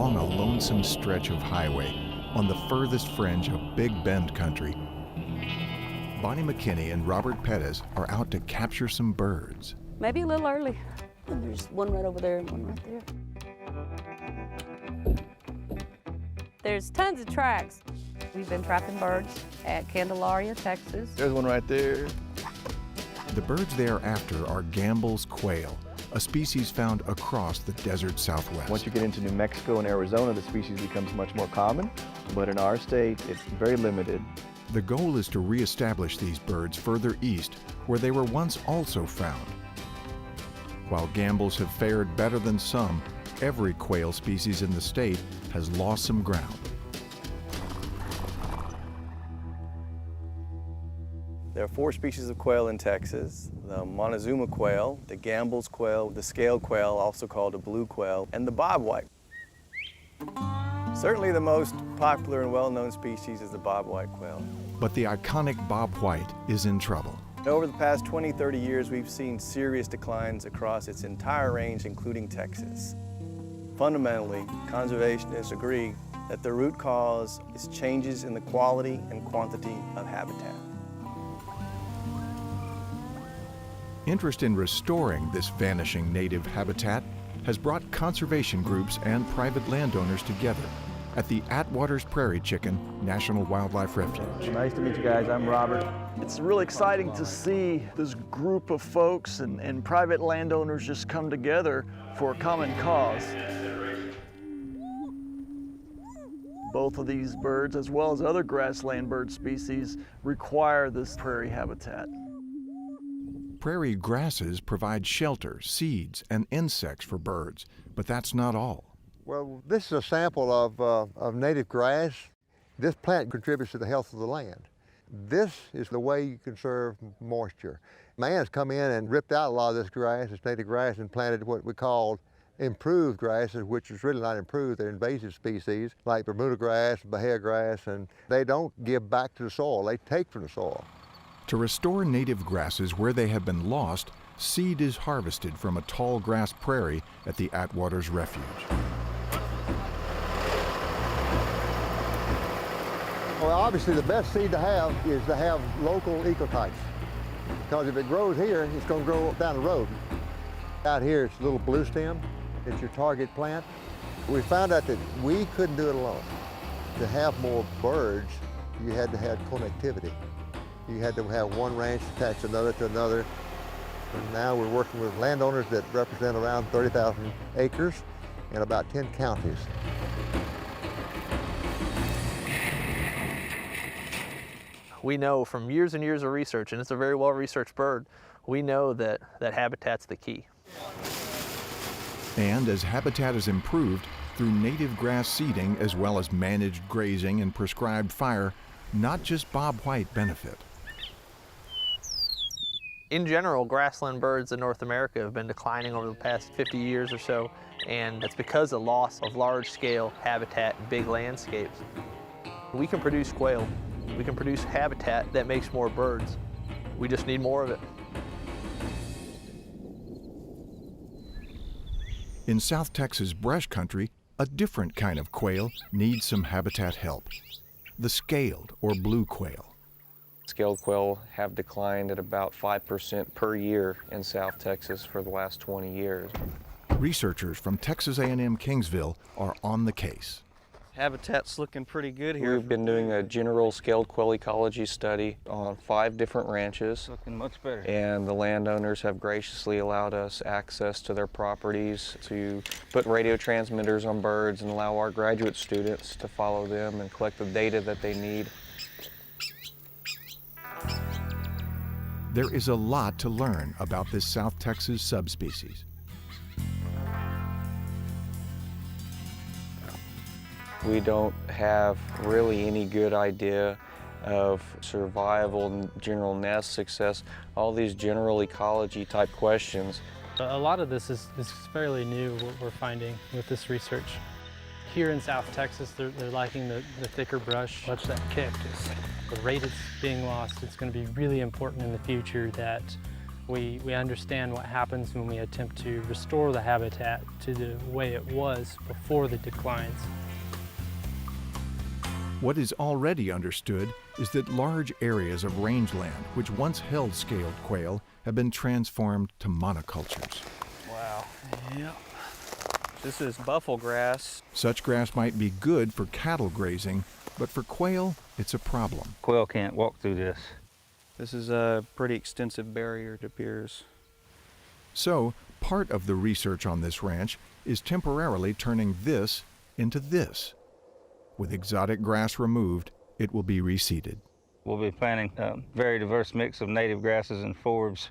along a lonesome stretch of highway on the furthest fringe of Big Bend country. Bonnie McKinney and Robert Pettis are out to capture some birds. Maybe a little early. And there's one right over there and one right there. There's tons of tracks. We've been trapping birds at Candelaria, Texas. There's one right there. The birds they are after are Gambel's quail, a species found across the desert Southwest. Once you get into New Mexico and Arizona, the species becomes much more common, but in our state, it's very limited. The goal is to reestablish these birds further east, where they were once also found. While Gambels have fared better than some, every quail species in the state has lost some ground. There are 4 species of quail in Texas: the Montezuma quail, the Gambel's quail, the scaled quail, also called a blue quail, and the bobwhite. Certainly the most popular and well-known species is the bobwhite quail. But the iconic bobwhite is in trouble. Over the past 20, 30 years, we've seen serious declines across its entire range, including Texas. Fundamentally, conservationists agree that the root cause is changes in the quality and quantity of habitat. Interest in restoring this vanishing native habitat has brought conservation groups and private landowners together at the Atwater's Prairie Chicken National Wildlife Refuge. Nice to meet you guys. I'm Robert. It's really exciting to see this group of folks and private landowners just come together for a common cause. Both of these birds, as well as other grassland bird species, require this prairie habitat. Prairie grasses provide shelter, seeds, and insects for birds, but that's not all. Well, this is a sample of native grass. This plant contributes to the health of the land. This is the way you conserve moisture. Man's come in and ripped out a lot of this grass, this native grass, and planted what we call improved grasses, which is really not improved. They're invasive species like Bermuda grass, Bahia grass, and they don't give back to the soil. They take from the soil. To restore native grasses where they have been lost, seed is harvested from a tall grass prairie at the Atwater's Refuge. Well, obviously the best seed to have is to have local ecotypes, because if it grows here, it's going to grow down the road. Out here, it's a little blue stem. It's your target plant. We found out that we couldn't do it alone. To have more birds, you had to have connectivity. You had to have one ranch attached another to another. And now we're working with landowners that represent around 30,000 acres in about 10 counties. We know from years and years of research, and it's a very well-researched bird, we know that habitat's the key. And as habitat is improved through native grass seeding as well as managed grazing and prescribed fire, not just bobwhite benefit. In general, grassland birds in North America have been declining over the past 50 years or so, and it's because of loss of large-scale habitat and big landscapes. We can produce quail. We can produce habitat that makes more birds. We just need more of it. In South Texas brush country, a different kind of quail needs some habitat help. The scaled or blue quail. Scaled quail have declined at about 5% per year in South Texas for the last 20 years. Researchers from Texas A&M Kingsville are on the case. Habitat's looking pretty good here. We've been doing a general scaled quail ecology study on 5 different ranches. Looking much better. And the landowners have graciously allowed us access to their properties to put radio transmitters on birds and allow our graduate students to follow them and collect the data that they need. There is a lot to learn about this South Texas subspecies. We don't have really any good idea of survival and general nest success, all these general ecology type questions. A lot of this is fairly new, what we're finding with this research. Here in South Texas, they're liking the thicker brush. Watch that kick. The rate it's being lost, it's going to be really important in the future that We understand what happens when we attempt to restore the habitat to the way it was before the declines. What is already understood is that large areas of rangeland which once held scaled quail have been transformed to monocultures. Wow. Yep. This is buffalo grass. Such grass might be good for cattle grazing, but for quail, it's a problem. Quail can't walk through this. This is a pretty extensive barrier, it appears. So, part of the research on this ranch is temporarily turning this into this. With exotic grass removed, it will be reseeded. We'll be planting a very diverse mix of native grasses and forbs.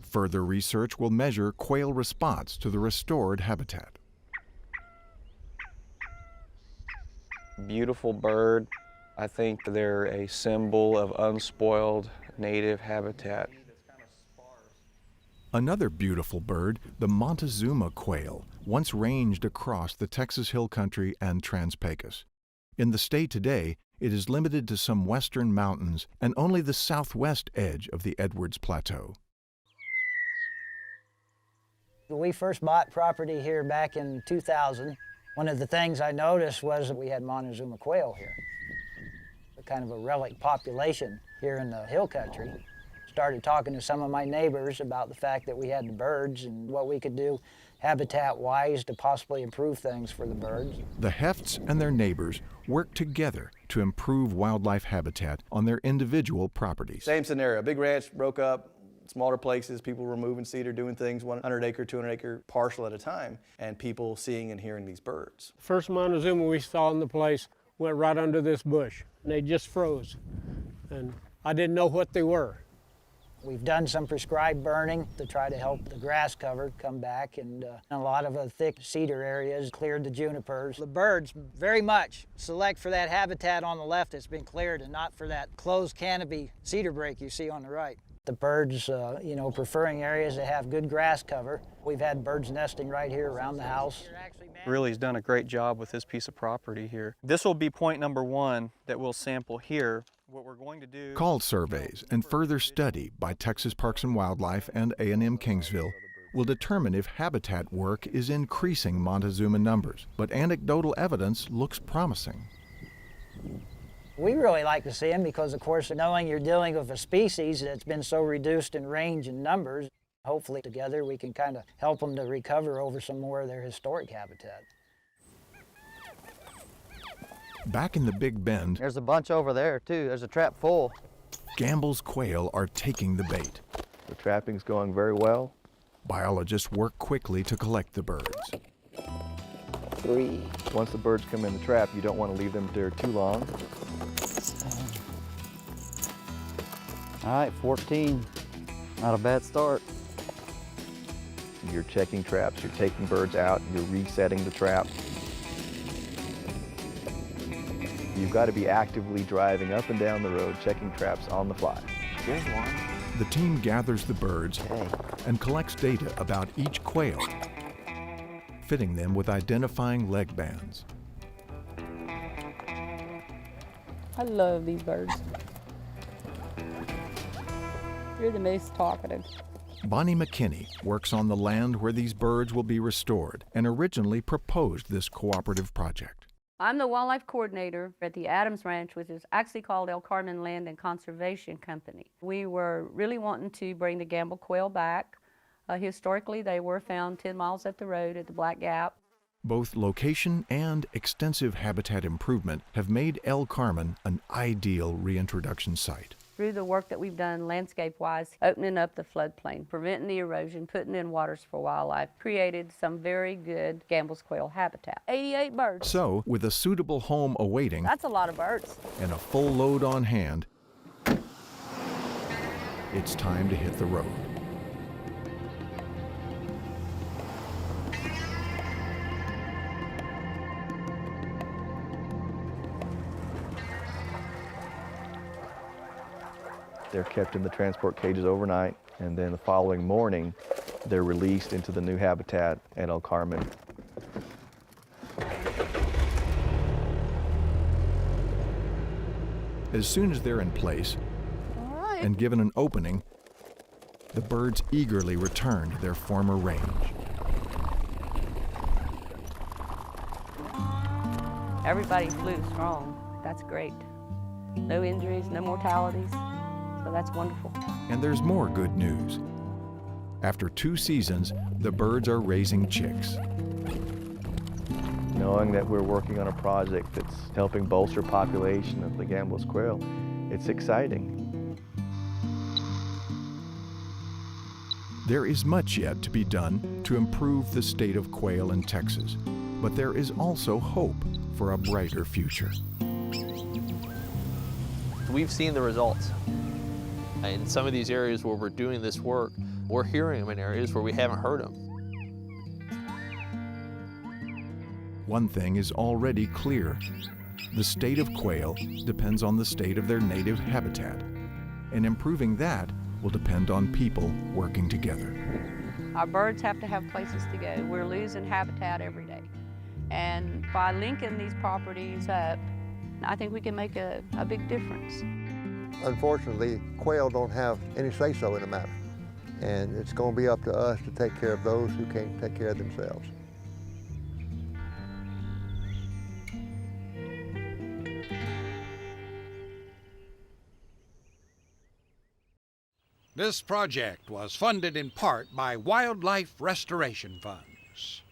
Further research will measure quail response to the restored habitat. Beautiful bird. I think they're a symbol of unspoiled native habitat. Another beautiful bird, the Montezuma quail, once ranged across the Texas Hill Country and Trans-Pecos. In the state today, it is limited to some western mountains and only the southwest edge of the Edwards Plateau. When we first bought property here back in 2000, one of the things I noticed was that we had Montezuma quail here. Kind of a relic population here in the hill country. Started talking to some of my neighbors about the fact that we had the birds and what we could do habitat-wise to possibly improve things for the birds. The Hefts and their neighbors work together to improve wildlife habitat on their individual properties. Same scenario, big ranch broke up, smaller places, people were moving cedar, doing things 100 acre, 200 acre parcel at a time, and people seeing and hearing these birds. First Montezuma we saw in the place went right under this bush, and they just froze. And I didn't know what they were. We've done some prescribed burning to try to help the grass cover come back, and a lot of the thick cedar areas cleared the junipers. The birds very much select for that habitat on the left that's been cleared and not for that closed canopy cedar break you see on the right. The birds, preferring areas that have good grass cover. We've had birds nesting right here around the house. Really has done a great job with this piece of property here. This will be point number 1 that we'll sample here. What we're going to do... Call surveys and further study by Texas Parks and Wildlife and A&M Kingsville will determine if habitat work is increasing Montezuma numbers, but anecdotal evidence looks promising. We really like to see them because, of course, knowing you're dealing with a species that's been so reduced in range and numbers, hopefully together we can kind of help them to recover over some more of their historic habitat. Back in the Big Bend, there's a bunch over there too. There's a trap full. Gambel's quail are taking the bait. The trapping's going very well. Biologists work quickly to collect the birds. 3. Once the birds come in the trap, you don't want to leave them there too long. All right, 14. Not a bad start. You're checking traps, you're taking birds out, you're resetting the trap. You've got to be actively driving up and down the road, checking traps on the fly. Here's one. The team gathers the birds and collects data about each quail, fitting them with identifying leg bands. I love these birds. You're the most talkative. Bonnie McKinney works on the land where these birds will be restored and originally proposed this cooperative project. I'm the wildlife coordinator at the Adams Ranch, which is actually called El Carmen Land and Conservation Company. We were really wanting to bring the Gambel quail back. Historically, they were found 10 miles up the road at the Black Gap. Both location and extensive habitat improvement have made El Carmen an ideal reintroduction site. Through the work that we've done landscape-wise, opening up the floodplain, preventing the erosion, putting in waters for wildlife, created some very good Gambel's quail habitat. 88 birds. So, with a suitable home awaiting, that's a lot of birds, and a full load on hand, it's time to hit the road. They're kept in the transport cages overnight, and then the following morning, they're released into the new habitat at El Carmen. As soon as they're in place and given an opening, the birds eagerly return to their former range. Everybody flew strong. That's great. No injuries, no mortalities, so that's wonderful. And there's more good news. After 2 seasons, the birds are raising chicks. Knowing that we're working on a project that's helping bolster population of the Gambel's quail, it's exciting. There is much yet to be done to improve the state of quail in Texas, but there is also hope for a brighter future. We've seen the results. In some of these areas where we're doing this work, we're hearing them in areas where we haven't heard them. One thing is already clear. The state of quail depends on the state of their native habitat, and improving that will depend on people working together. Our birds have to have places to go. We're losing habitat every day. And by linking these properties up, I think we can make a big difference. Unfortunately, quail don't have any say-so in the matter. And it's going to be up to us to take care of those who can't take care of themselves. This project was funded in part by wildlife restoration funds.